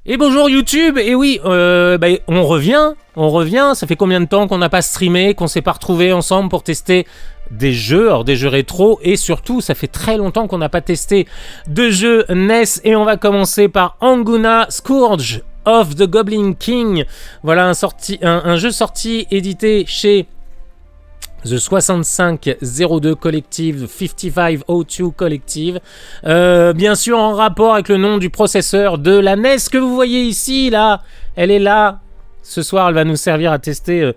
Et bonjour YouTube, et oui, on revient, ça fait combien de temps qu'on n'a pas streamé, qu'on s'est pas retrouvés ensemble pour tester des jeux, alors des jeux rétro, et surtout ça fait très longtemps qu'on n'a pas testé de jeux NES, et on va commencer par Anguna Scourge of the Goblin King, voilà un jeu sorti, édité chez The 6502 Collective, 5502 Collective, bien sûr en rapport avec le nom du processeur de la NES que vous voyez ici, là, elle est là. Ce soir, elle va nous servir à tester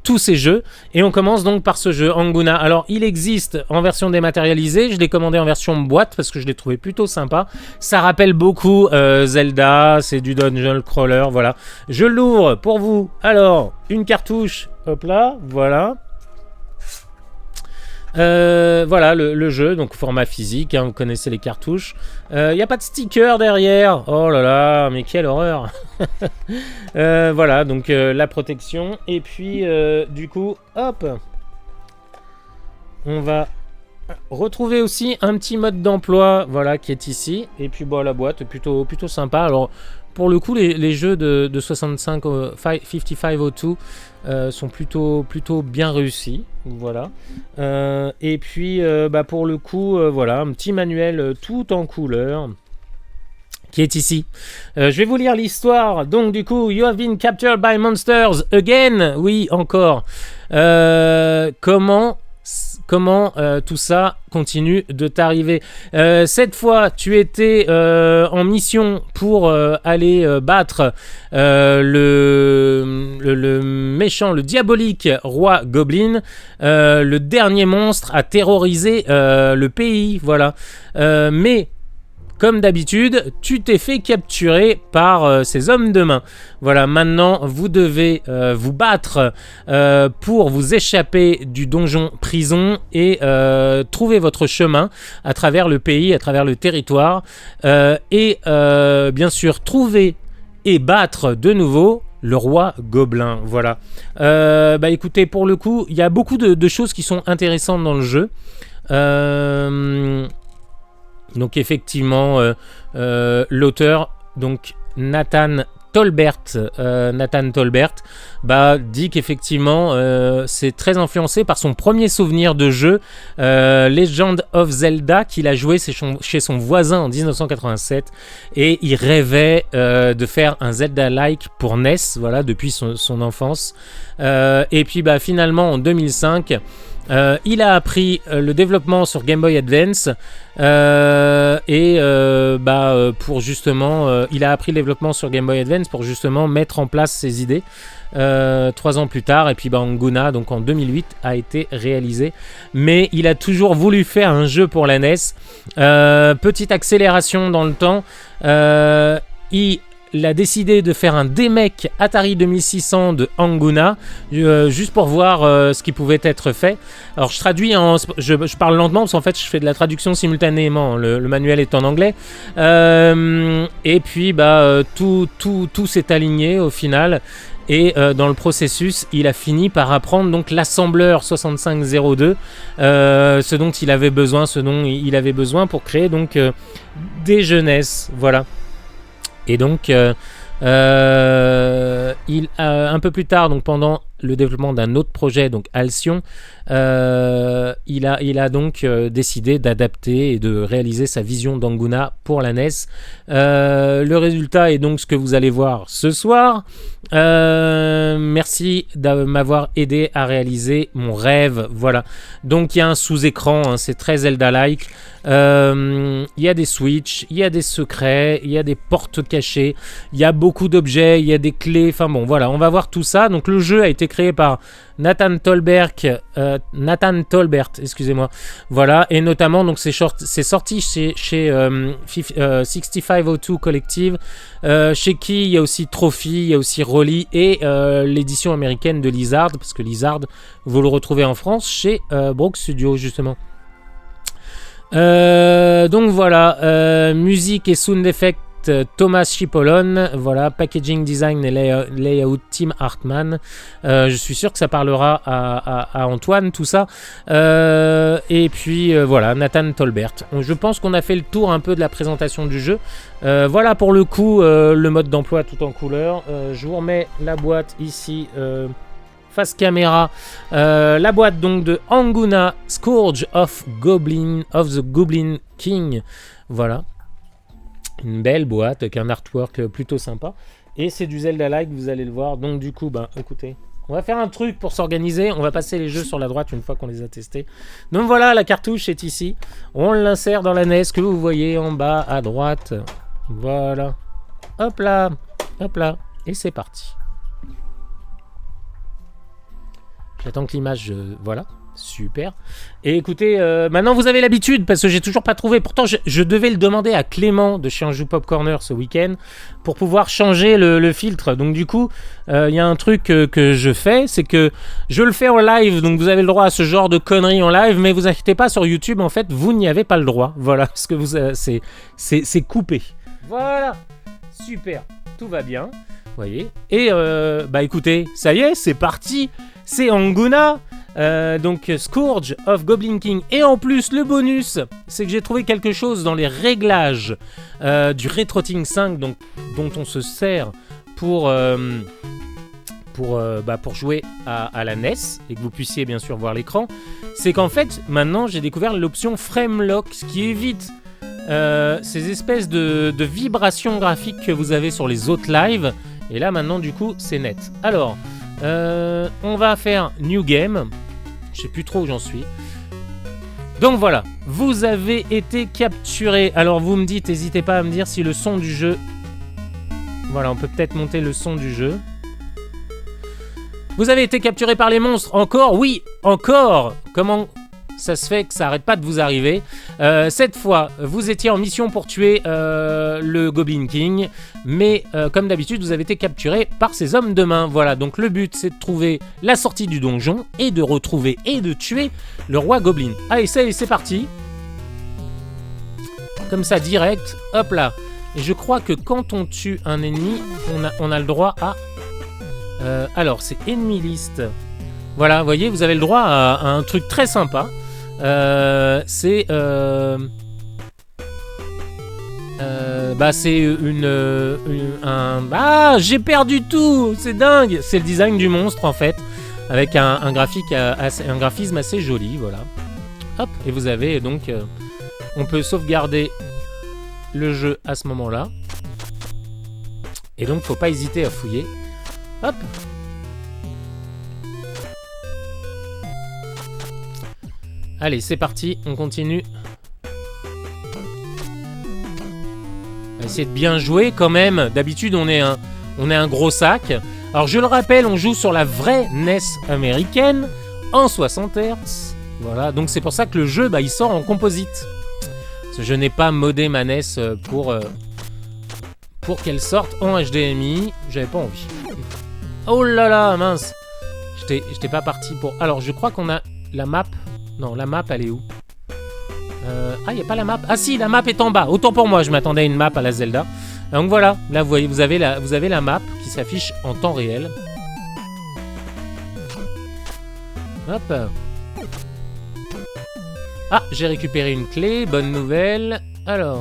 tous ces jeux. Et on commence donc par ce jeu, Anguna. Alors, il existe en version dématérialisée, je l'ai commandé en version boîte parce que je l'ai trouvé plutôt sympa. Ça rappelle beaucoup Zelda, c'est du dungeon crawler, voilà. Je l'ouvre pour vous. Alors, une cartouche, hop là, voilà. Voilà le jeu, donc format physique, hein, vous connaissez les cartouches. Il n'y a pas de sticker derrière. Oh là là, mais quelle horreur. Voilà, donc la protection. Et puis, du coup, hop. On va retrouver aussi un petit mode d'emploi, voilà, qui est ici. Et puis, bon, la boîte, plutôt sympa. Alors, pour le coup, les jeux de 5502 sont plutôt bien réussis, voilà. Et puis, pour le coup, voilà, un petit manuel tout en couleur qui est ici. Je vais vous lire l'histoire. Donc, du coup, you have been captured by monsters again. Oui, encore. Comment tout ça continue de t'arriver. Cette fois, tu étais en mission pour aller battre le méchant, le diabolique roi Goblin, le dernier monstre à terroriser le pays, voilà. Mais comme d'habitude, tu t'es fait capturer par ces hommes de main. Voilà, maintenant, vous devez vous battre pour vous échapper du donjon prison et trouver votre chemin à travers le pays, à travers le territoire. Et bien sûr, trouver et battre de nouveau le roi Gobelin. Voilà. Écoutez, pour le coup, il y a beaucoup de choses qui sont intéressantes dans le jeu. Donc effectivement, l'auteur, donc Nathan Tolbert, dit qu'effectivement c'est très influencé par son premier souvenir de jeu, Legend of Zelda, qu'il a joué chez son voisin en 1987, et il rêvait de faire un Zelda-like pour NES, voilà, depuis son enfance. Et puis finalement en 2005, il a appris le développement sur Game Boy Advance pour justement il a appris le développement sur Game Boy Advance pour justement mettre en place ses idées 3 ans plus tard. Et puis Anguna, donc en 2008, a été réalisé, mais il a toujours voulu faire un jeu pour la NES. Petite accélération dans le temps, il a décidé de faire un démec Atari 2600 de Anguna, juste pour voir ce qui pouvait être fait. Alors je traduis, je parle lentement parce qu'en fait je fais de la traduction simultanément, le manuel est en anglais. Et puis tout s'est aligné au final. Et dans le processus, il a fini par apprendre donc l'assembleur 6502, ce dont il avait besoin pour créer donc des jeunesses, voilà. Et donc, un peu plus tard, donc pendant le développement d'un autre projet, donc Alcyon, il a donc décidé d'adapter et de réaliser sa vision d'Anguna pour la NES. Le résultat est donc ce que vous allez voir ce soir. Merci de m'avoir aidé à réaliser mon rêve. Voilà. Donc il y a un sous-écran, hein, c'est très Zelda-like. Il y a des switches, il y a des secrets, il y a des portes cachées, il y a beaucoup d'objets, il y a des clés. Enfin bon, voilà, on va voir tout ça. Donc le jeu a été créé par Nathan Tolbert, excusez-moi. Voilà, et notamment donc c'est sorti chez 6502 Collective, chez qui il y a aussi Trophy, il y a aussi Rolly et l'édition américaine de Lizard, parce que Lizard, vous le retrouvez en France chez Brook Studio justement. Donc voilà, musique et sound effect Thomas Chipolon, voilà, packaging design et layout Tim Hartman. Je suis sûr que ça parlera à Antoine, tout ça. Et puis voilà, Nathan Tolbert. Je pense qu'on a fait le tour un peu de la présentation du jeu. Voilà pour le coup le mode d'emploi tout en couleur. Je vous remets la boîte ici. Face caméra, la boîte donc de Anguna, Scourge of the Goblin King. Voilà. Une belle boîte avec un artwork plutôt sympa. Et c'est du Zelda-like, vous allez le voir. Donc du coup, bah écoutez, on va faire un truc pour s'organiser. On va passer les jeux sur la droite une fois qu'on les a testés. Donc voilà, la cartouche est ici. On l'insère dans la NES que vous voyez en bas à droite. Voilà. Hop là. Hop là. Et c'est parti. J'attends que l'image... voilà. Super. Et écoutez, maintenant vous avez l'habitude parce que j'ai toujours pas trouvé. Pourtant, je devais le demander à Clément de chez Anjou Pop Corner ce week-end pour pouvoir changer le filtre. Donc du coup, il y a un truc que je fais, c'est que je le fais en live. Donc vous avez le droit à ce genre de conneries en live, mais vous inquiétez pas, sur YouTube, en fait, vous n'y avez pas le droit. Voilà, parce que c'est coupé. Voilà. Super. Tout va bien. Vous voyez. Et bah écoutez, ça y est, c'est parti. C'est Anguna. Donc Scourge of Goblin King. Et en plus le bonus, c'est que j'ai trouvé quelque chose dans les réglages du RetroTink 5 donc, dont on se sert pour jouer à la NES et que vous puissiez bien sûr voir l'écran. C'est qu'en fait maintenant j'ai découvert l'option Frame Lock, ce qui évite ces espèces de vibrations graphiques que vous avez sur les autres lives. Et là maintenant du coup c'est net. Alors on va faire New Game. Je sais plus trop où j'en suis. Donc voilà, vous avez été capturé. Alors vous me dites, n'hésitez pas à me dire si le son du jeu... Voilà, on peut peut-être monter le son du jeu. Vous avez été capturé par les monstres. Encore? Oui, encore. Comment ça se fait que ça n'arrête pas de vous arriver? Cette fois, vous étiez en mission pour tuer le Goblin King, mais comme d'habitude, vous avez été capturé par ces hommes de main. Voilà, donc le but, c'est de trouver la sortie du donjon et de retrouver et de tuer le roi Goblin. Allez, c'est parti. Comme ça, direct, hop là. Et je crois que quand on tue un ennemi, on a le droit à... alors, c'est Enemy List. Voilà, vous voyez, vous avez le droit à un truc très sympa. C'est j'ai perdu tout, c'est dingue. C'est le design du monstre en fait, avec un graphisme assez joli, voilà. Hop, et vous avez donc, on peut sauvegarder le jeu à ce moment-là. Et donc, faut pas hésiter à fouiller. Hop. Allez, c'est parti, on continue. On va essayer de bien jouer quand même. D'habitude, on est un gros sac. Alors, je le rappelle, on joue sur la vraie NES américaine en 60 Hz. Voilà, donc c'est pour ça que le jeu, il sort en composite. Parce que je n'ai pas modé ma NES pour qu'elle sorte en HDMI. J'avais pas envie. Oh là là, mince. J'étais pas parti pour... Alors, je crois qu'on a la map... Non, la map, elle est où? Ah, il n'y a pas la map. Ah si, la map est en bas. Autant pour moi, je m'attendais à une map à la Zelda. Donc voilà, là, vous voyez, vous avez la map qui s'affiche en temps réel. Hop. Ah, j'ai récupéré une clé. Bonne nouvelle. Alors,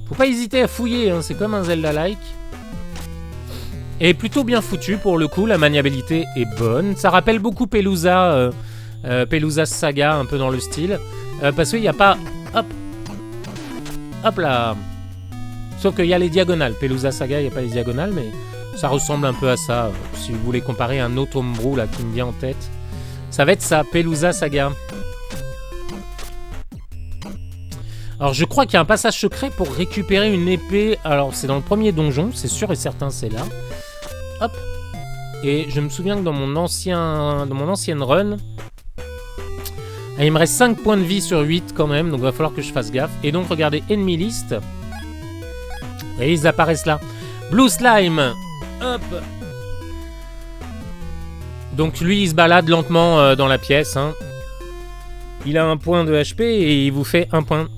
faut pas hésiter à fouiller, hein, c'est comme un Zelda-like. Et plutôt bien foutu pour le coup, la maniabilité est bonne. Ça rappelle beaucoup Pelusa... Pelusa Saga, un peu dans le style. Parce qu'il n'y a pas... Hop. Hop là. Sauf qu'il y a les diagonales. Pelusa Saga, il n'y a pas les diagonales, mais ça ressemble un peu à ça. Si vous voulez comparer un autre homebrew là, qui me vient en tête. Ça va être ça, Pelusa Saga. Alors je crois qu'il y a un passage secret pour récupérer une épée. Alors c'est dans le premier donjon, c'est sûr et certain c'est là. Hop. Et je me souviens que dans mon ancienne run... il me reste 5 points de vie sur 8 quand même, donc il va falloir que je fasse gaffe. Et donc regardez, Enemy List. Et ils apparaissent là. Blue Slime. Hop. Donc lui, il se balade lentement dans la pièce. Hein. Il a un point de HP et il vous fait un point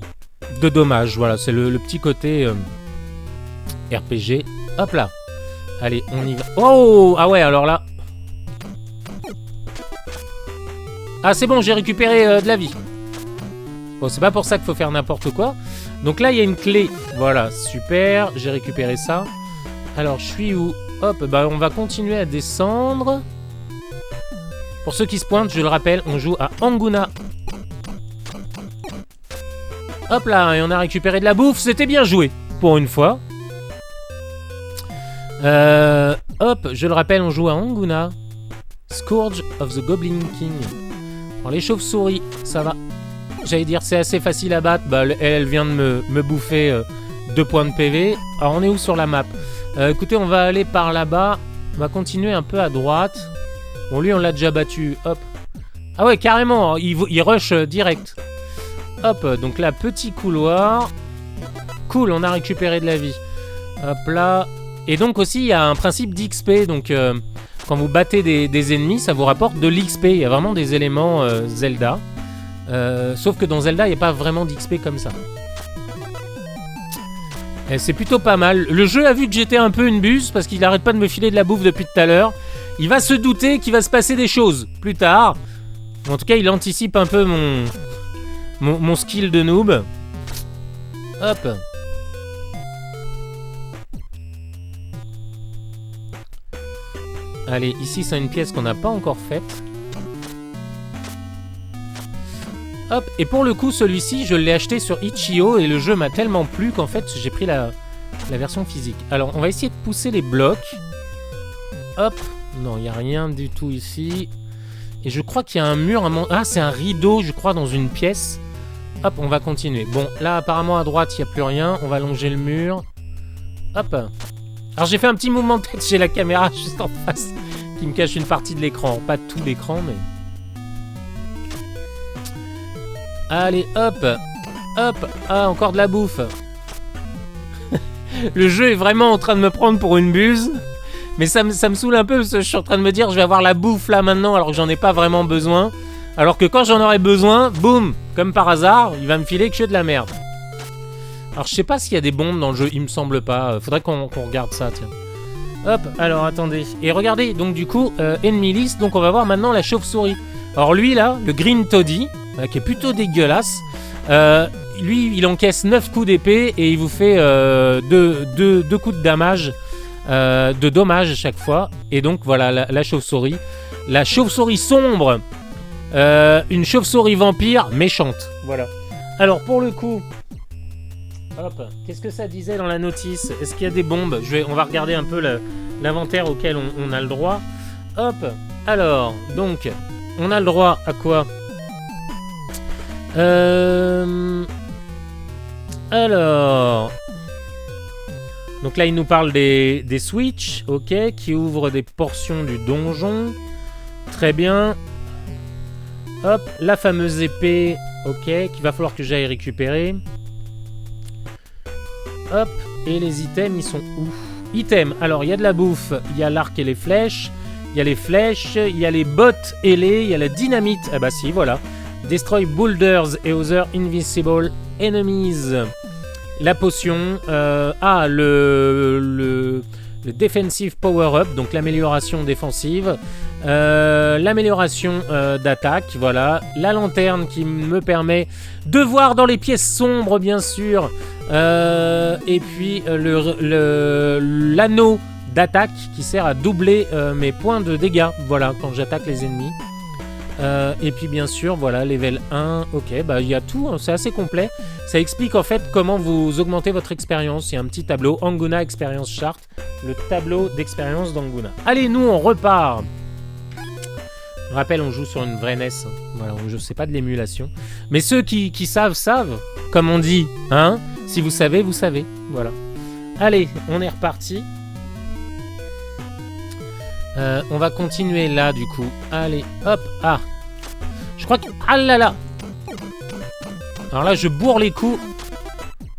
de dommage. Voilà, c'est le petit côté RPG. Hop là. Allez, on y va. Oh! Ah ouais, alors là... Ah, c'est bon, j'ai récupéré de la vie. Bon, c'est pas pour ça qu'il faut faire n'importe quoi. Donc là, il y a une clé. Voilà, super. J'ai récupéré ça. Alors, je suis où? Hop, bah on va continuer à descendre. Pour ceux qui se pointent, je le rappelle, on joue à Anguna. Hop là, et on a récupéré de la bouffe. C'était bien joué, pour une fois. Hop, je le rappelle, on joue à Anguna. Scourge of the Goblin King. Alors, les chauves-souris, ça va. J'allais dire, c'est assez facile à battre. Bah, elle vient de me bouffer 2 points de PV. Alors, on est où sur la map? Écoutez, on va aller par là-bas. On va continuer un peu à droite. Bon, lui, on l'a déjà battu. Hop. Ah ouais, carrément. Il rush direct. Hop, donc là, petit couloir. Cool, on a récupéré de la vie. Hop là. Et donc aussi, il y a un principe d'XP. Donc, quand vous battez des ennemis, ça vous rapporte de l'XP. Il y a vraiment des éléments Zelda. Sauf que dans Zelda, il n'y a pas vraiment d'XP comme ça. C'est plutôt pas mal. Le jeu a vu que j'étais un peu une buse parce qu'il n'arrête pas de me filer de la bouffe depuis tout à l'heure. Il va se douter qu'il va se passer des choses plus tard. En tout cas, il anticipe un peu mon skill de noob. Hop. Allez, ici, c'est une pièce qu'on n'a pas encore faite. Hop, et pour le coup, celui-ci, je l'ai acheté sur Itch.io et le jeu m'a tellement plu qu'en fait, j'ai pris la version physique. Alors, on va essayer de pousser les blocs. Hop, non, il n'y a rien du tout ici. Et je crois qu'il y a un mur. Ah, c'est un rideau, je crois, dans une pièce. Hop, on va continuer. Bon, là, apparemment, à droite, il n'y a plus rien. On va longer le mur. Hop. Alors, j'ai fait un petit mouvement de tête chez la caméra juste en face qui me cache une partie de l'écran. Pas tout l'écran, mais... Allez, hop. Hop. Ah, encore de la bouffe. Le jeu est vraiment en train de me prendre pour une buse. Mais ça me saoule un peu parce que je suis en train de me dire je vais avoir la bouffe là maintenant alors que j'en ai pas vraiment besoin. Alors que quand j'en aurai besoin, boum, comme par hasard, il va me filer que de la merde. Alors je sais pas s'il y a des bombes dans le jeu, il me semble pas. Faudrait qu'on regarde ça, tiens. Hop, alors attendez. Et regardez, donc du coup, enemy list, donc on va voir maintenant la chauve-souris. Alors lui là, le Green Toddy, qui est plutôt dégueulasse, lui il encaisse 9 coups d'épée et il vous fait 2 coups de damage. De dommages à chaque fois. Et donc voilà la chauve-souris. La chauve-souris sombre. Une chauve-souris vampire méchante. Voilà. Alors pour le coup, hop, qu'est-ce que ça disait dans la notice? Est-ce qu'il y a des bombes? On va regarder un peu l'inventaire auquel on a le droit. Hop. Alors, donc, on a le droit à quoi? Alors... Donc là, il nous parle des switches, ok, qui ouvrent des portions du donjon. Très bien. Hop, la fameuse épée, ok, qu'il va falloir que j'aille récupérer. Hop, et les items, ils sont où? Items, alors il y a de la bouffe, il y a l'arc et les flèches, il y a les flèches, il y a les bottes ailées, il y a la dynamite. Ah bah si, voilà. Destroy boulders et other invisible enemies. La potion, le defensive power-up, donc l'amélioration défensive, l'amélioration d'attaque, voilà, la lanterne qui me permet de voir dans les pièces sombres, bien sûr, et puis l'anneau d'attaque qui sert à doubler mes points de dégâts, voilà, quand j'attaque les ennemis. Et puis bien sûr, voilà, level 1, ok, bah il y a tout, hein, c'est assez complet. Ça explique en fait comment vous augmentez votre expérience. Il y a un petit tableau, Anguna Experience Chart, le tableau d'expérience d'Anguna. Allez, nous on repart. Je rappelle, on joue sur une vraie NES, hein. Voilà, je sais pas de l'émulation. Mais ceux qui savent, savent, comme on dit, hein. Si vous savez, vous savez, voilà. Allez, on est reparti. On va continuer là du coup. Allez, hop, ah. Je crois que... Ah là là. Alors là, je bourre les coups.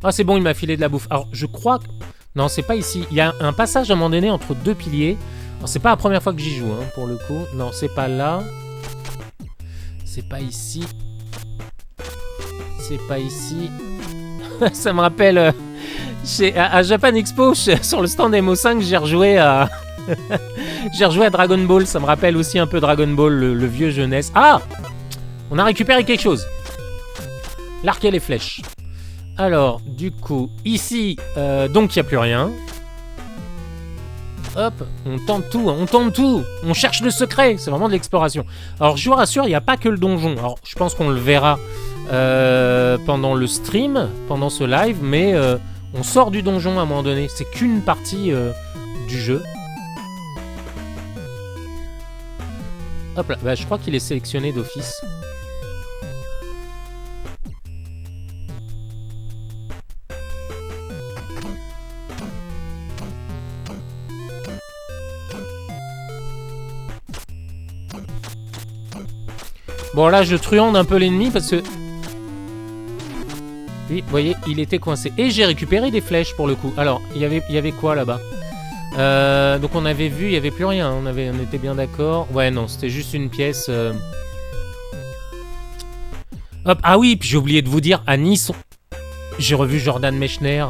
Ah, c'est bon, il m'a filé de la bouffe. Alors, je crois que... Non, c'est pas ici. Il y a un passage à un moment donné entre 2 piliers. Alors, c'est pas la première fois que j'y joue, hein, pour le coup. Non, c'est pas là. C'est pas ici. C'est pas ici. Ça me rappelle À Japan Expo, sur le stand MO5, j'ai rejoué à... j'ai rejoué à Dragon Ball, ça me rappelle aussi un peu Dragon Ball, le vieux jeunesse. Ah! On a récupéré quelque chose. L'arc et les flèches. Alors, du coup, ici, donc il n'y a plus rien. Hop, on tente tout, hein, on tente tout. On cherche le secret, c'est vraiment de l'exploration. Alors, je vous rassure, il n'y a pas que le donjon. Alors, je pense qu'on le verra pendant le stream, pendant ce live, mais on sort du donjon à un moment donné. C'est qu'une partie du jeu. Hop là, bah, je crois qu'il est sélectionné d'office. Bon là je truande un peu l'ennemi parce que... Oui, vous voyez, il était coincé. Et j'ai récupéré des flèches pour le coup. Alors, il y avait quoi là-bas? Donc on avait vu, il n'y avait plus rien. On était bien d'accord. Ouais, non, c'était juste une pièce... Hop, ah oui, puis j'ai oublié de vous dire, à Nice, j'ai revu Jordan Mechner.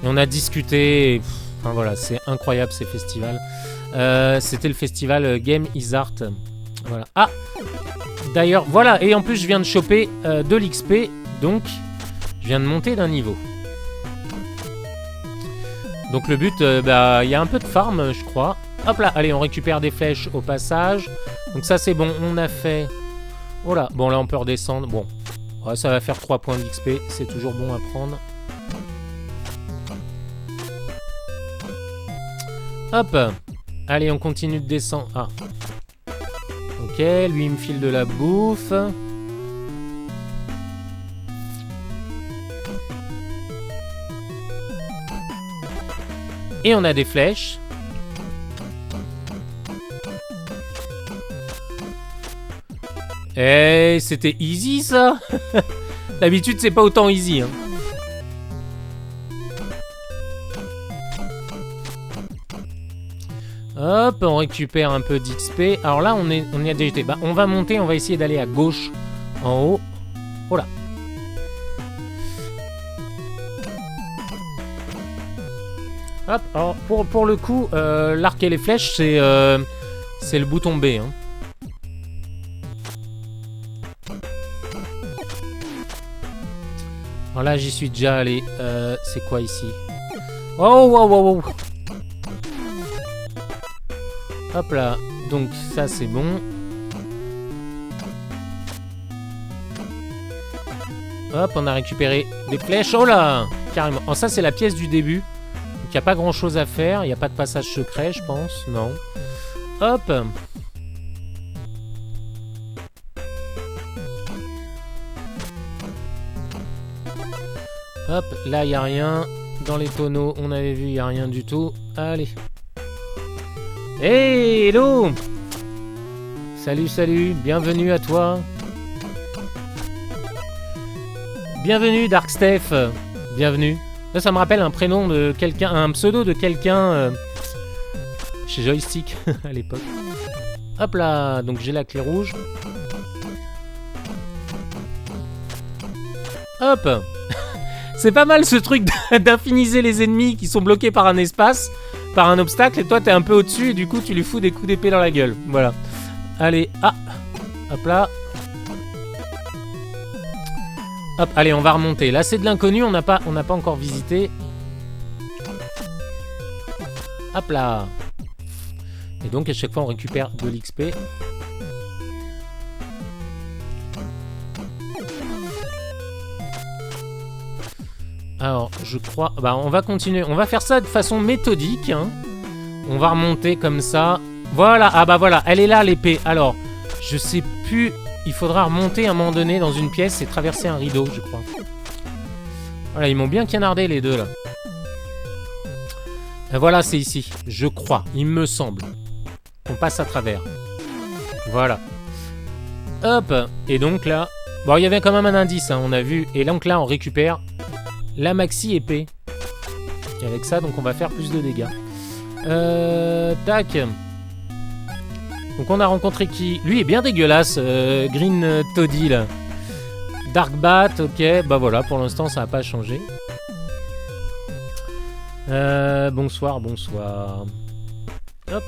Et on a discuté... Enfin voilà, c'est incroyable ces festivals. C'était le festival Game is Art. Voilà. Ah! D'ailleurs, voilà, et en plus je viens de choper de l'XP, donc je viens de monter d'un niveau. Donc le but, bah, il y a un peu de farm, je crois. Hop là, allez, on récupère des flèches au passage. Donc ça c'est bon, on a fait... Oh là, bon là on peut redescendre. Bon, ouais, ça va faire 3 points d'XP, c'est toujours bon à prendre. Hop, allez, on continue de descendre. Ah. Ok, lui il me file de la bouffe. Et on a des flèches. Eh, c'était easy ça. D'habitude c'est pas autant easy hein. Hop, on récupère un peu d'XP. Alors là, on y a déjà été. Bah, on va monter, on va essayer d'aller à gauche, en haut. Oh là. Hop, alors pour le coup, l'arc et les flèches, c'est le bouton B. Hein. Alors là, j'y suis déjà allé. C'est quoi ici? Oh, wow, wow, wow. Hop là, donc ça c'est bon. Hop, on a récupéré des flèches. Oh là, carrément. Oh, ça c'est la pièce du début. Donc il n'y a pas grand chose à faire. Il n'y a pas de passage secret, je pense. Non. Hop. Hop, là il n'y a rien. Dans les tonneaux, on avait vu, il n'y a rien du tout. Allez. Hey, hello! Salut, salut, bienvenue à toi. Bienvenue, Dark Steph. Bienvenue. Là, ça me rappelle un prénom de quelqu'un, un pseudo de quelqu'un chez Joystick à l'époque. Hop là, donc j'ai la clé rouge. Hop! C'est pas mal ce truc d'infiniser les ennemis qui sont bloqués par un espace. Par un obstacle et toi t'es un peu au-dessus et du coup tu lui fous des coups d'épée dans la gueule. Voilà. Allez, ah. Hop là. Hop, allez, on va remonter. Là c'est de l'inconnu, on n'a pas encore visité. Hop là. Et donc à chaque fois on récupère de l'XP. Alors, je crois... Bah, on va continuer. On va faire ça de façon méthodique. Hein. On va remonter comme ça. Voilà. Ah bah voilà. Elle est là, l'épée. Alors, je sais plus... Il faudra remonter à un moment donné dans une pièce et traverser un rideau, je crois. Voilà, ils m'ont bien canardé, les deux, là. Et voilà, c'est ici. Je crois. Il me semble. On passe à travers. Voilà. Hop. Et donc, là... Bon, il y avait quand même un indice, hein, on a vu. Et donc, là, on récupère... la maxi épée. Et avec ça, donc on va faire plus de dégâts. Tac. Donc on a rencontré qui? Lui est bien dégueulasse, Green Toddy là. Dark Bat, ok. Bah voilà, pour l'instant ça n'a pas changé. Bonsoir, bonsoir. Hop.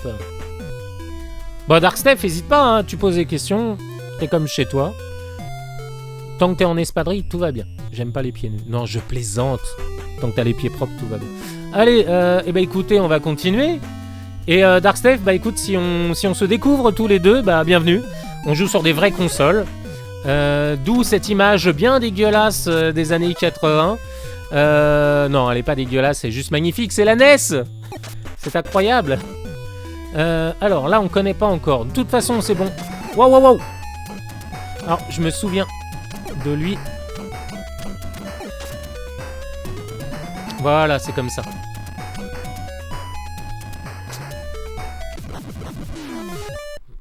Bon, Darksteph, hésite pas, hein, tu poses des questions. T'es comme chez toi. Tant que t'es en espadrille, tout va bien. J'aime pas les pieds nus. Non, je plaisante. Tant que t'as les pieds propres, tout va bien. Allez, eh ben écoutez, on va continuer. Et Darksteph, bah écoute, si on se découvre tous les deux, bah bienvenue. On joue sur des vraies consoles. D'où cette image bien dégueulasse des années 80. Non, elle est pas dégueulasse, c'est juste magnifique. C'est la NES. C'est incroyable. Alors là, on connaît pas encore. De toute façon, c'est bon. Waouh, waouh, waouh. Alors, je me souviens de lui. Voilà, c'est comme ça.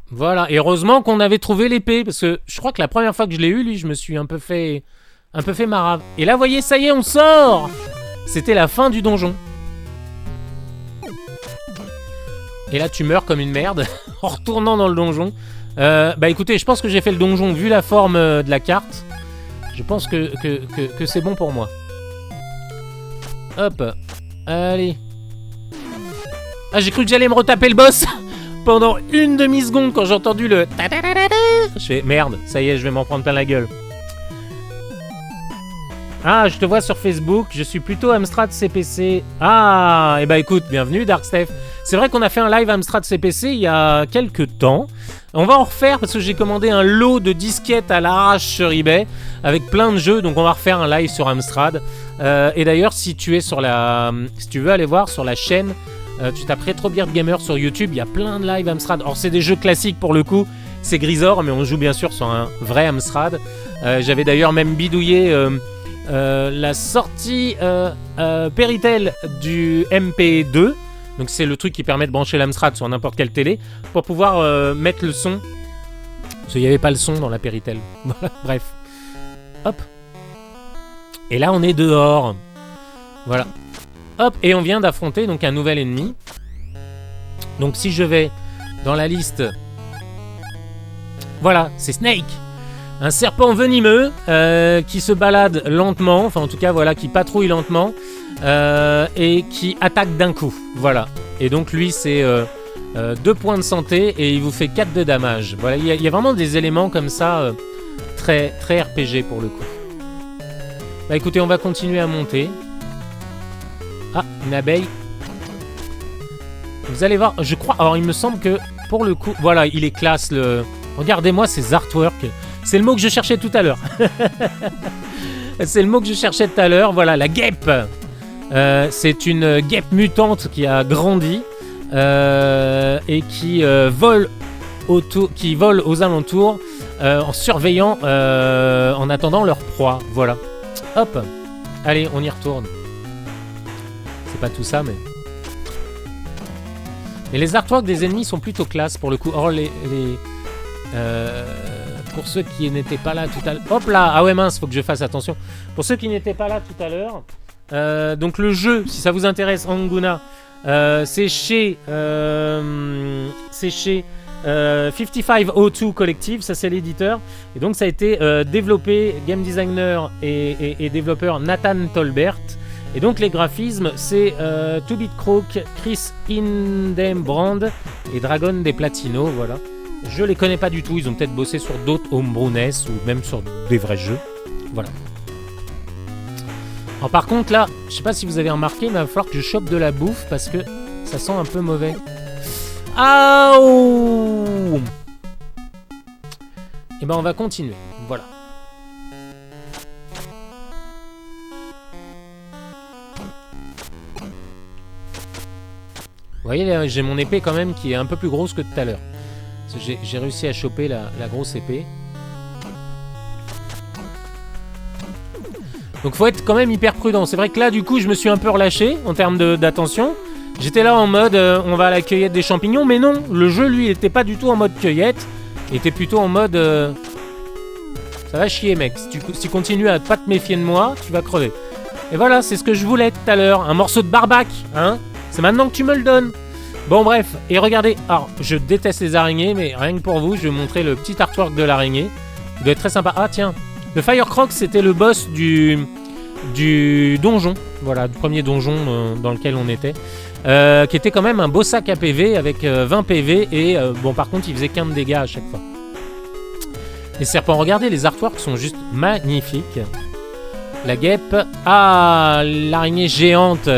Voilà, et heureusement qu'on avait trouvé l'épée, parce que je crois que la première fois que je l'ai eu, lui, je me suis un peu fait marave. Et là, vous voyez, ça y est, on sort. C'était la fin du donjon. Et là, tu meurs comme une merde en retournant dans le donjon. Bah écoutez, je pense que j'ai fait le donjon vu la forme de la carte. Je pense que c'est bon pour moi. Hop, allez. Ah, j'ai cru que j'allais me retaper le boss pendant une demi-seconde quand j'ai entendu le... Je fais merde, ça y est, je vais m'en prendre plein la gueule. Ah, je te vois sur Facebook, je suis plutôt Amstrad CPC. Ah, et bah écoute, bienvenue Darksteph. C'est vrai qu'on a fait un live Amstrad CPC il y a quelques temps. On va en refaire parce que j'ai commandé un lot de disquettes à l'arrache sur eBay avec plein de jeux, donc on va refaire un live sur Amstrad. Et d'ailleurs, si tu veux aller voir sur la chaîne, tu tapes Retrobeard Gamer sur YouTube, il y a plein de lives Amstrad. Alors c'est des jeux classiques pour le coup, c'est Grisor, mais on joue bien sûr sur un vrai Amstrad. J'avais d'ailleurs même bidouillé la sortie Péritel du MP2. Donc c'est le truc qui permet de brancher l'Amstrad sur n'importe quelle télé pour pouvoir mettre le son. Parce qu'il n'y avait pas le son dans la Péritel. Voilà, bref. Hop. Et là on est dehors. Voilà. Hop, et on vient d'affronter donc un nouvel ennemi. Donc si je vais dans la liste... Voilà, c'est Snake. Un serpent venimeux qui se balade lentement, enfin en tout cas voilà, qui patrouille lentement et qui attaque d'un coup. Voilà. Et donc lui c'est 2 points de santé et il vous fait 4 de damage. Voilà, il y a vraiment des éléments comme ça très, très RPG pour le coup. Bah écoutez, on va continuer à monter. Ah, une abeille. Vous allez voir, je crois... Alors il me semble que pour le coup... Voilà, il est classe le... Regardez-moi ces artworks. C'est le mot que je cherchais tout à l'heure. C'est le mot que je cherchais tout à l'heure. Voilà, la guêpe. C'est une guêpe mutante qui a grandi et qui vole aux alentours en surveillant, en attendant leur proie. Voilà. Hop. Allez, on y retourne. C'est pas tout ça, mais... Et les artworks des ennemis sont plutôt classe pour le coup. Or, pour ceux qui n'étaient pas là tout à l'heure... Hop là. Ah ouais, mince, faut que je fasse attention. Pour ceux qui n'étaient pas là tout à l'heure... donc le jeu, si ça vous intéresse, Anguna, c'est chez 5502 Collective, ça c'est l'éditeur. Et donc ça a été développé, game designer et développeur Nathan Tolbert. Et donc les graphismes, c'est Two Bit Croak, Chris Hindembrand et Dragon des Platino, voilà. Je les connais pas du tout, ils ont peut-être bossé sur d'autres homebrew NES ou même sur des vrais jeux. Voilà. Alors par contre là, je sais pas si vous avez remarqué, mais il va falloir que je chope de la bouffe parce que ça sent un peu mauvais. Aouh! Et ben on va continuer, voilà. Vous voyez là, j'ai mon épée quand même qui est un peu plus grosse que tout à l'heure. J'ai réussi à choper la grosse épée. Donc faut être quand même hyper prudent. C'est vrai que là du coup je me suis un peu relâché en termes d'attention. J'étais là en mode on va à la cueillette des champignons, mais non, le jeu lui était pas du tout en mode cueillette. Il était plutôt en mode ça va chier mec, si tu continues à pas te méfier de moi, tu vas crever. Et voilà, c'est ce que je voulais tout à l'heure, un morceau de barbac, hein. C'est maintenant que tu me le donnes. Bon bref, et regardez, alors je déteste les araignées, mais rien que pour vous, je vais vous montrer le petit artwork de l'araignée. Il doit être très sympa. Ah tiens, le Firecroc c'était le boss du du donjon. Voilà, du premier donjon dans lequel on était. Qui était quand même un beau sac à PV avec 20 PV et bon par contre il faisait qu'un de dégâts à chaque fois. Les serpents, regardez, les artworks sont juste magnifiques. La guêpe, ah, l'araignée géante,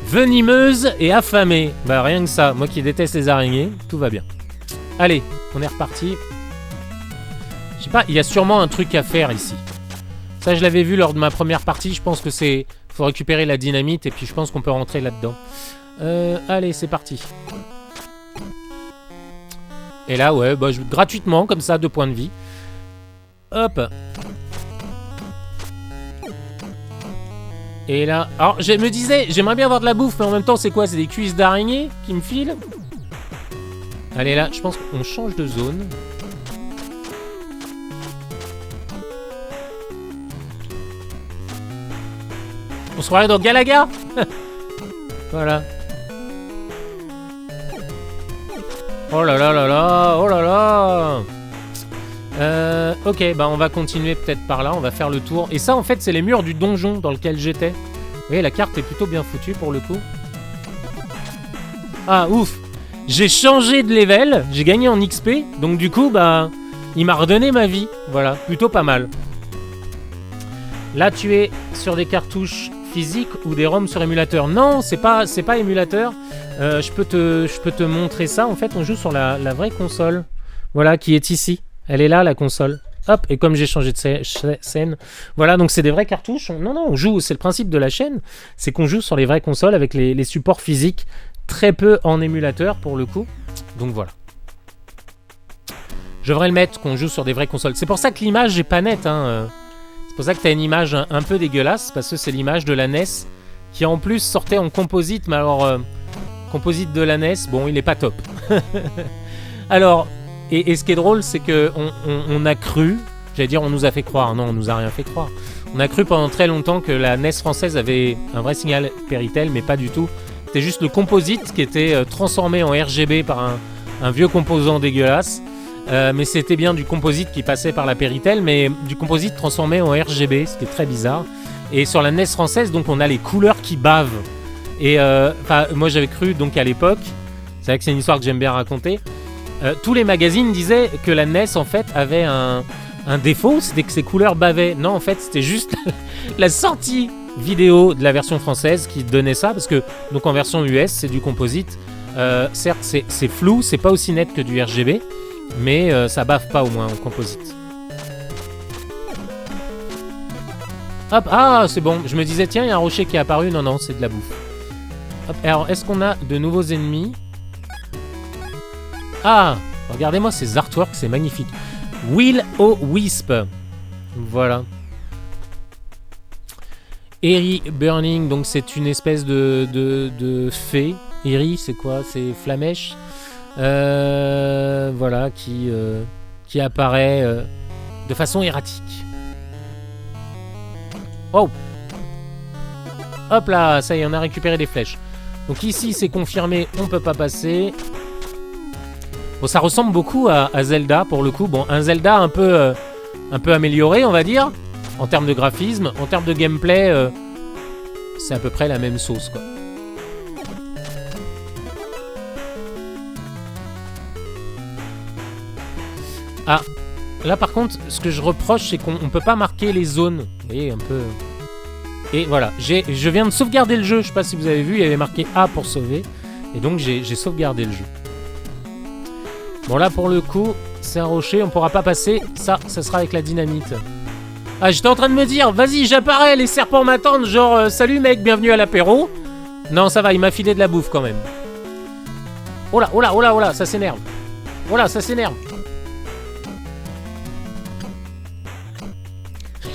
venimeuse et affamée. Bah rien que ça, moi qui déteste les araignées, tout va bien. Allez, on est reparti. Je sais pas, il y a sûrement un truc à faire ici. Ça je l'avais vu lors de ma première partie, je pense que c'est... Faut récupérer la dynamite et puis je pense qu'on peut rentrer là-dedans. Allez, c'est parti. Et là, ouais, bah, gratuitement, comme ça, 2 points de vie. Hop. Et là... Alors, je me disais, j'aimerais bien avoir de la bouffe, mais en même temps, c'est quoi? C'est des cuisses d'araignée qui me filent? Allez, là, je pense qu'on change de zone. On se croirait dans Galaga. Voilà. Oh là là là là. Oh là là. Ok, bah on va continuer peut-être par là. On va faire le tour. Et ça, en fait, c'est les murs du donjon dans lequel j'étais. Vous voyez, la carte est plutôt bien foutue pour le coup. Ah, ouf. J'ai changé de level. J'ai gagné en XP. Donc du coup, bah... il m'a redonné ma vie. Voilà, plutôt pas mal. Là, tu es sur des cartouches physiques ou des ROM sur émulateur. Non, c'est pas émulateur. Je peux te montrer ça. En fait, on joue sur la vraie console. Voilà, qui est ici. Elle est là, la console. Hop, et comme j'ai changé de scène. Voilà, donc c'est des vraies cartouches. Non, on joue, c'est le principe de la chaîne. C'est qu'on joue sur les vraies consoles avec les supports physiques. Très peu en émulateur, pour le coup. Donc voilà. Je devrais le mettre, qu'on joue sur des vraies consoles. C'est pour ça que l'image n'est pas nette, hein. C'est pour ça que tu as une image un peu dégueulasse, parce que c'est l'image de la NES qui en plus sortait en composite, mais alors composite de la NES, bon, il est pas top. Alors, et ce qui est drôle, c'est que on a cru, j'allais dire on nous a fait croire, non, on nous a rien fait croire. On a cru pendant très longtemps que la NES française avait un vrai signal Péritel, mais pas du tout. C'était juste le composite qui était transformé en RGB par un vieux composant dégueulasse. Mais c'était bien du composite qui passait par la Péritel, mais du composite transformé en RGB, ce qui est très bizarre. Et sur la NES française, donc on a les couleurs qui bavent. Et moi j'avais cru donc à l'époque, c'est vrai que c'est une histoire que j'aime bien raconter, tous les magazines disaient que la NES en fait avait un défaut, c'était que ses couleurs bavaient. Non, en fait c'était juste la sortie vidéo de la version française qui donnait ça, parce que donc en version US c'est du composite. Certes c'est flou, c'est pas aussi net que du RGB. Mais ça bave pas au moins en composite. Hop, ah c'est bon, je me disais tiens il y a un rocher qui est apparu, non c'est de la bouffe. Hop, alors est-ce qu'on a de nouveaux ennemis? Ah, regardez-moi ces artworks, c'est magnifique. Will o Wisp, voilà. Eri Burning, donc c'est une espèce de fée. Eri c'est quoi? C'est Flamèche. Voilà, qui apparaît de façon erratique. Oh! Hop là, ça y est, on a récupéré des flèches. Donc ici, c'est confirmé, on peut pas passer. Bon, ça ressemble beaucoup à Zelda, pour le coup. Bon, un Zelda un peu amélioré, on va dire, en termes de graphisme. En termes de gameplay, c'est à peu près la même sauce, quoi. Ah, là par contre, ce que je reproche, c'est qu'on peut pas marquer les zones. Vous voyez, un peu... Et voilà, je viens de sauvegarder le jeu. Je sais pas si vous avez vu, il y avait marqué A pour sauver. Et donc j'ai sauvegardé le jeu. Bon là pour le coup, c'est un rocher, on pourra pas passer. Ça sera avec la dynamite. Ah, j'étais en train de me dire, vas-y, j'apparais, les serpents m'attendent. Genre, salut mec, bienvenue à l'apéro. Non, ça va, il m'a filé de la bouffe quand même. Oh là, oh là, oh là, oh là, ça s'énerve. Oh là, ça s'énerve.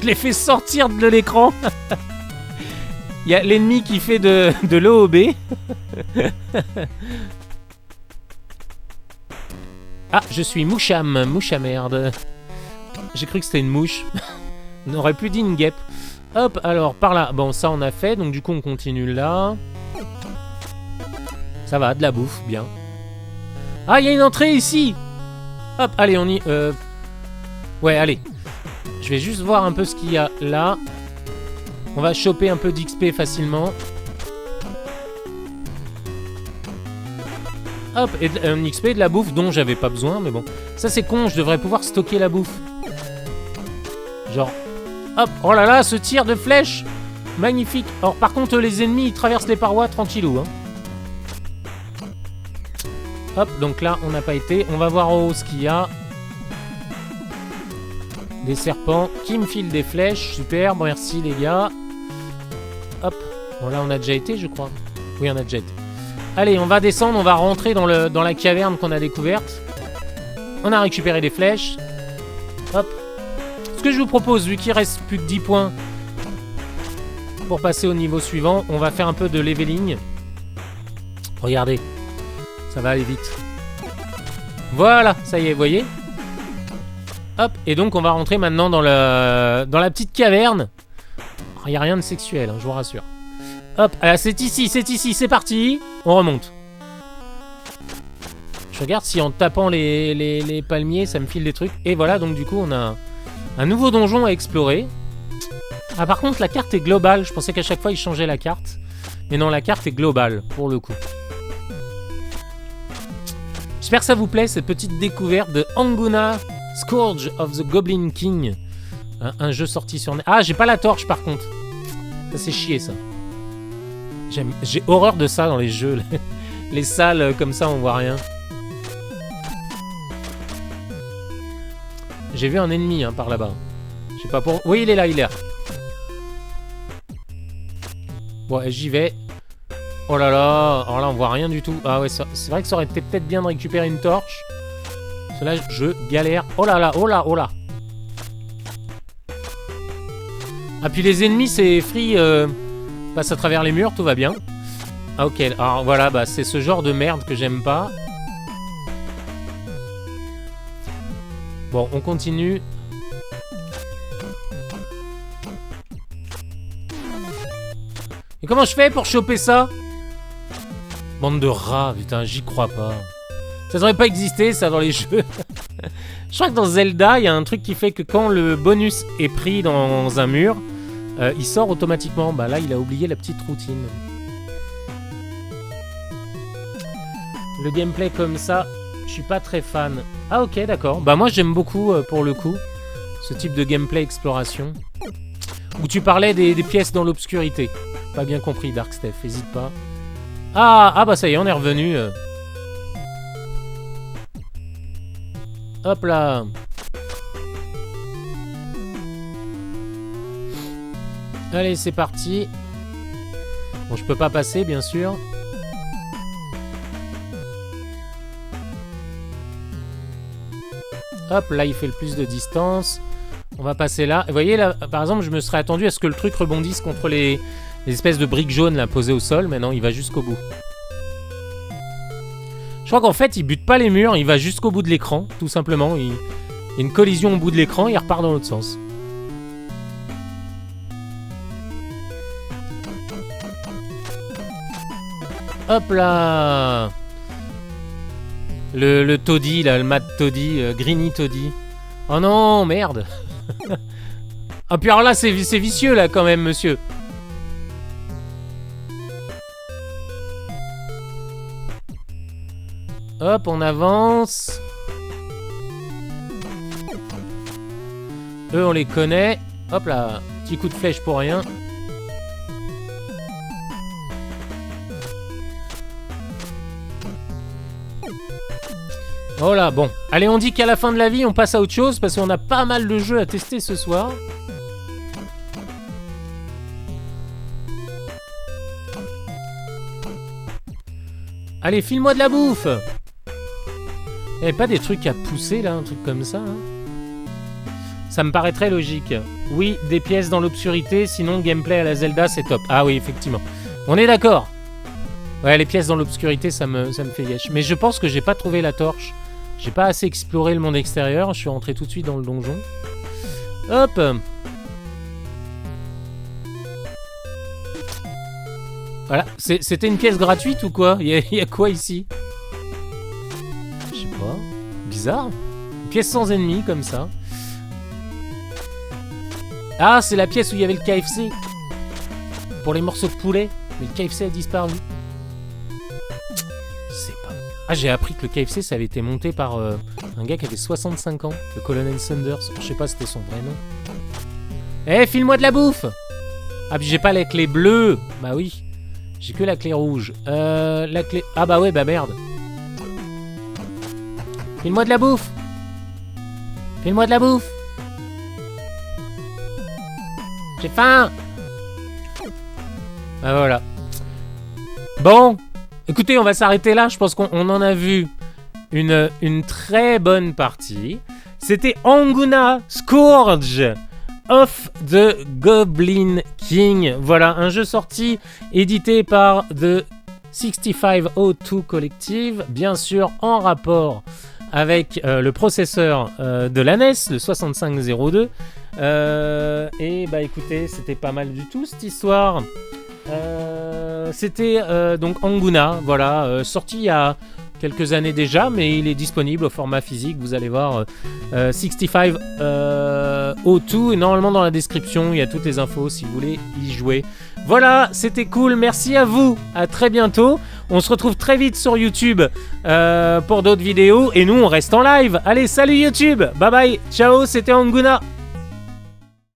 Je l'ai fait sortir de l'écran. Il y a l'ennemi qui fait de l'OOB. Ah, je suis Moucham. Mouche à merde. J'ai cru que c'était une mouche. On aurait pu dire une guêpe. Hop, alors par là. Bon, ça on a fait. Donc du coup, on continue là. Ça va, de la bouffe, bien. Ah, il y a une entrée ici. Hop, allez, on y... Ouais, allez. Je vais juste voir un peu ce qu'il y a là. On va choper un peu d'XP facilement. Hop, et un XP de la bouffe dont j'avais pas besoin, mais bon. Ça c'est con, je devrais pouvoir stocker la bouffe. Genre, hop, oh là là, ce tir de flèche. Magnifique. Alors par contre, les ennemis, ils traversent les parois tranquillou. Hein. Hop, donc là, on n'a pas été. On va voir en haut ce qu'il y a. Des serpents qui me filent des flèches. Super, merci les gars. Hop, bon là, on a déjà été, je crois. Oui, on a déjà été. Allez, on va descendre, on va rentrer dans la caverne qu'on a découverte. On a récupéré des flèches. Hop. Ce que je vous propose, vu qu'il reste plus que 10 points pour passer au niveau suivant, on va faire un peu de leveling. Regardez, ça va aller vite. Voilà, ça y est, vous voyez. Hop, et donc on va rentrer maintenant dans la petite caverne. Il n'y a rien de sexuel, hein, je vous rassure. Hop, c'est ici, c'est parti. On remonte. Je regarde si en tapant les palmiers, ça me file des trucs. Et voilà, donc du coup, on a un nouveau donjon à explorer. Ah, par contre, la carte est globale. Je pensais qu'à chaque fois, il changeait la carte. Mais non, la carte est globale, pour le coup. J'espère que ça vous plaît, cette petite découverte de Anguna, Scourge of the Goblin King. Un jeu sorti sur... Ah, j'ai pas la torche, par contre. Ça, c'est chier, ça. J'ai horreur de ça dans les jeux. Les salles comme ça, on voit rien. J'ai vu un ennemi hein, par là-bas. Je sais pas pour... Oui, il est là, il est là. Bon, j'y vais. Oh là là. Alors là, on voit rien du tout. Ah ouais, c'est vrai que ça aurait été peut-être bien de récupérer une torche. Parce que là, je galère. Oh là là, oh là, oh là. Ah, puis les ennemis, c'est free... passe à travers les murs, tout va bien. Ah ok, alors voilà, bah c'est ce genre de merde que j'aime pas. Bon, on continue. Et comment je fais pour choper ça? Bande de rats, putain, j'y crois pas. Ça devrait pas exister, ça, dans les jeux. Je crois que dans Zelda, il y a un truc qui fait que quand le bonus est pris dans un mur... il sort automatiquement. Bah là, il a oublié la petite routine. Le gameplay comme ça, je suis pas très fan. Ah ok, d'accord. Bah moi, j'aime beaucoup, pour le coup, ce type de gameplay exploration. Où tu parlais des pièces dans l'obscurité. Pas bien compris, Dark Steph, hésite pas. Ah bah ça y est, on est revenu. Hop là. Allez, c'est parti. Bon, je peux pas passer, bien sûr. Hop, là, il fait le plus de distance. On va passer là. Vous voyez, là, par exemple, je me serais attendu à ce que le truc rebondisse contre les espèces de briques jaunes là, posées au sol. Mais non, il va jusqu'au bout. Je crois qu'en fait, il bute pas les murs. Il va jusqu'au bout de l'écran, tout simplement. Il y a une collision au bout de l'écran et il repart dans l'autre sens. Hop là. Le Toddy, là, le Mad Toddy, Greeny Toddy. Oh non, merde. Ah puis alors là, c'est vicieux, là, quand même, monsieur. Hop, on avance. Eux, on les connaît. Hop là, petit coup de flèche pour rien. Oh là, bon. Allez, on dit qu'à la fin de la vie, on passe à autre chose parce qu'on a pas mal de jeux à tester ce soir. Allez, file-moi de la bouffe. Il n'y avait pas des trucs à pousser, là, un truc comme ça hein. Ça me paraît très logique. Oui, des pièces dans l'obscurité, sinon gameplay à la Zelda, c'est top. Ah oui, effectivement. On est d'accord. Ouais, les pièces dans l'obscurité, ça me fait gâche. Mais je pense que j'ai pas trouvé la torche. J'ai pas assez exploré le monde extérieur. Je suis rentré tout de suite dans le donjon. Hop. Voilà. C'était une pièce gratuite ou quoi? Il y a quoi ici? Je sais pas. Bizarre. Une pièce sans ennemis, comme ça. Ah, c'est la pièce où il y avait le KFC. pour les morceaux de poulet. Mais le KFC a disparu. C'est pas... Ah, j'ai appris que le KFC, ça avait été monté par un gars qui avait 65 ans, le Colonel Sanders. Je sais pas si c'était son vrai nom. Eh, file-moi de la bouffe! Ah, puis j'ai pas la clé bleue. Bah oui. J'ai que la clé rouge. La clé... Ah bah ouais, bah merde. File-moi de la bouffe. File-moi de la bouffe. J'ai faim. Bah voilà. Bon. Écoutez, on va s'arrêter là. Je pense qu'on en a vu une très bonne partie. C'était Anguna Scourge of the Goblin King. Voilà, un jeu sorti, édité par The 6502 Collective, bien sûr en rapport avec le processeur de la NES, le 6502. Et bah écoutez, c'était pas mal du tout cette histoire. C'était donc Anguna, voilà, sorti il y a quelques années déjà, mais il est disponible au format physique. Vous allez voir 6502 et normalement dans la description il y a toutes les infos si vous voulez y jouer. Voilà, c'était cool, merci à vous, à très bientôt. On se retrouve très vite sur YouTube pour d'autres vidéos et nous on reste en live. Allez, salut YouTube, bye bye, ciao, c'était Anguna.